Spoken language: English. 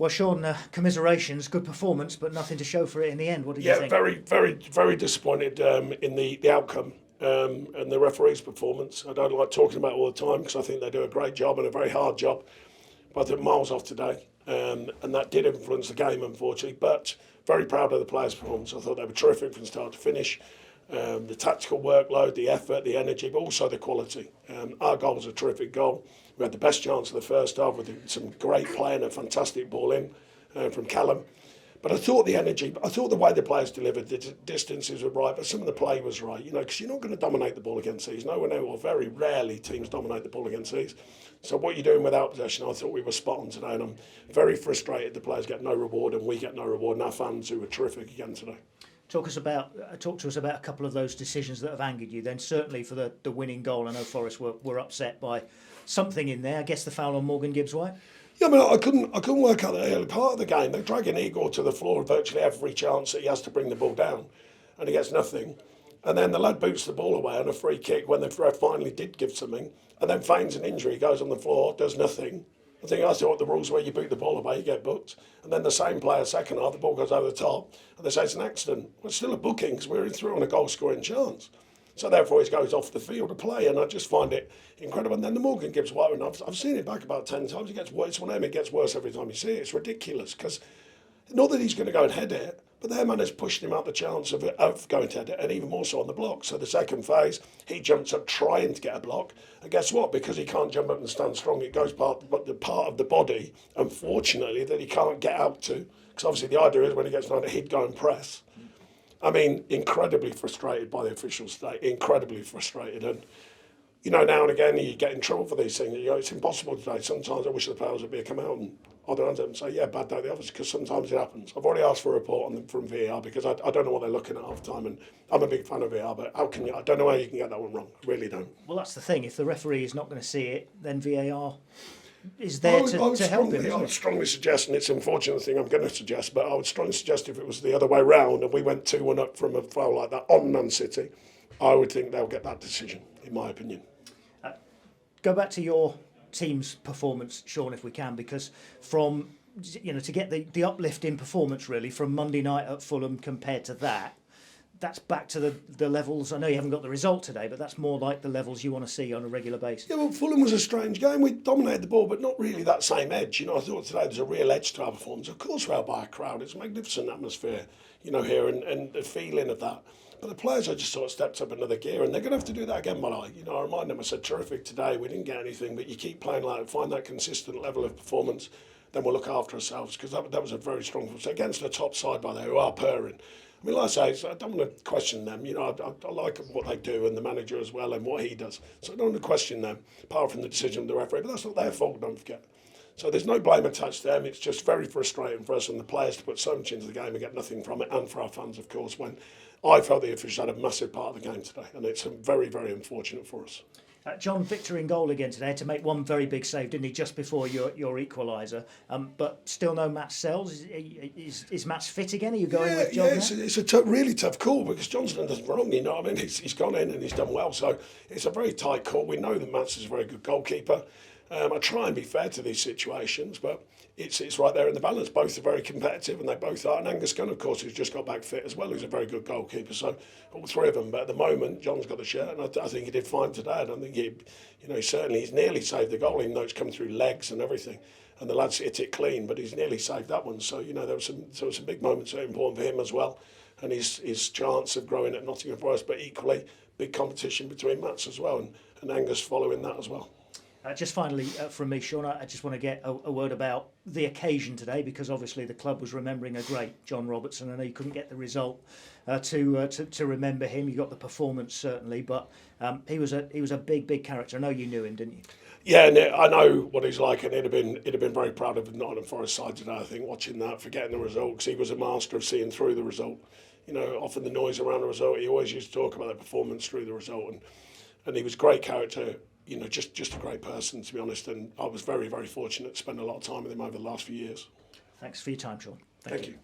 Well, Sean, commiserations, good performance, but nothing to show for it in the end. What did you Yeah, think? very disappointed in the outcome and the referee's performance. I don't like talking about it all the time because I think they do a great job and a very hard job. But I think miles off today, and that did influence the game, unfortunately. But very proud of the players' performance. I thought they were terrific from start to finish. The tactical workload, the effort, the energy, but also the quality. Our goal was a terrific goal. We had the best chance of the first half with some great play and a fantastic ball in from Callum. But I thought the energy, I thought the way the players delivered, the distances were right, but some of the play was right, because you're not going to dominate the ball against these. No one, or very rarely, teams dominate the ball against these. So what you're doing without possession, I thought we were spot on today, and I'm very frustrated the players get no reward and we get no reward, and our fans who were terrific again today. Talk to us about a couple of those decisions that have angered you. Then certainly for the winning goal, I know Forest were upset by something in there. I guess the foul on Morgan Gibbs-White. Yeah, I couldn't work out the early part of the game. They're dragging Igor to the floor virtually every chance that he has to bring the ball down, and he gets nothing. And then the lad boots the ball away on a free kick when the ref finally did give something, and then feigns an injury, goes on the floor, does nothing. I thought the rules were you boot the ball away, you get booked. And then the same player, second half, the ball goes over the top, and they say it's an accident. Well, it's still a booking because we're through on a goal-scoring chance. So therefore, he goes off the field to play, and I just find it incredible. And then the Morgan Gibbs-White one, I've seen it back about 10 times. It gets worse. It's one of them, it gets worse every time you see it. It's ridiculous because not that he's going to go and head it, but their man has pushed him out the chance of going to head it, and even more so on the block. So the second phase, he jumps up trying to get a block, and guess what? Because he can't jump up and stand strong, it goes part of the body, unfortunately, that he can't get out to. Because obviously the idea is when he gets down, he'd go and press. I mean, incredibly frustrated by the officials today, incredibly frustrated. And, now and again, you get in trouble for these things. It's impossible today. Sometimes I wish the players would come out and hold their hands up and say, yeah, bad day at the office, because sometimes it happens. I've already asked for a report on them from VAR because I don't know what they're looking at half the time. And I'm a big fan of VAR, but I don't know how you can get that one wrong. I really don't. Well, that's the thing. If the referee is not going to see it, then VAR is there to help him. I would strongly suggest, and it's an unfortunate thing I'm going to suggest, but I would strongly suggest if it was the other way round and we went 2-1 up from a foul like that on Man City, I would think they'll get that decision, in my opinion. Go back to your team's performance, Sean, if we can, because from to get the uplift in performance really from Monday night at Fulham compared to that's back to the levels. I know you haven't got the result today, but that's more like the levels you want to see on a regular basis. Yeah, well, Fulham was a strange game. We dominated the ball, but not really that same edge. I thought today there's a real edge to our performance. Of course, we're out by a crowd. It's a magnificent atmosphere, here, and the feeling of that. But the players, I just sort of stepped up another gear, and they're going to have to do that again, Malai. I remind them, I said, terrific today. We didn't get anything, but you keep playing like that, find that consistent level of performance, then we'll look after ourselves, because that was a very strong performance against the top side by there, who are purring. I mean, like I say, I don't want to question them. I like what they do and the manager as well and what he does. So I don't want to question them, apart from the decision of the referee. But that's not their fault, don't forget. So there's no blame attached to them. It's just very frustrating for us and the players to put so much into the game and get nothing from it, and for our fans, of course, when I felt the officials had a massive part of the game today. And it's very, very unfortunate for us. John Victor in goal again today to make one very big save, didn't he, just before your equaliser? But still no Matt Sells. Is Matt fit again? Are you going with John? Yeah, it's a really tough call because Johnson does wrong. He's gone in and he's done well. So it's a very tight call. We know that Matt's is a very good goalkeeper. I try and be fair to these situations, but it's right there in the balance. Both are very competitive, and they both are. And Angus Gunn, of course, who's just got back fit as well, who's a very good goalkeeper. So all three of them. But at the moment, John's got the shirt, and I think he did fine today. I don't think he's nearly saved the goal, even though it's come through legs and everything. And the lads hit it clean, but he's nearly saved that one. So there was some big moments that are important for him as well, and his chance of growing at Nottingham Forest. But equally, big competition between Mats as well, and Angus following that as well. Just finally from me, Sean, I just want to get a word about the occasion today, because obviously the club was remembering a great John Robertson. I know you couldn't get the result to remember him. You got the performance certainly, but he was a big character. I know you knew him, didn't you? Yeah, and I know what he's like, and he'd have been very proud of the Nottingham Forest side today. I think watching that, forgetting the result, because he was a master of seeing through the result. Often the noise around the result. He always used to talk about the performance through the result, and he was a great character. Just a great person, to be honest, and I was very, very fortunate to spend a lot of time with him over the last few years. Thanks for your time, Sean. Thank you.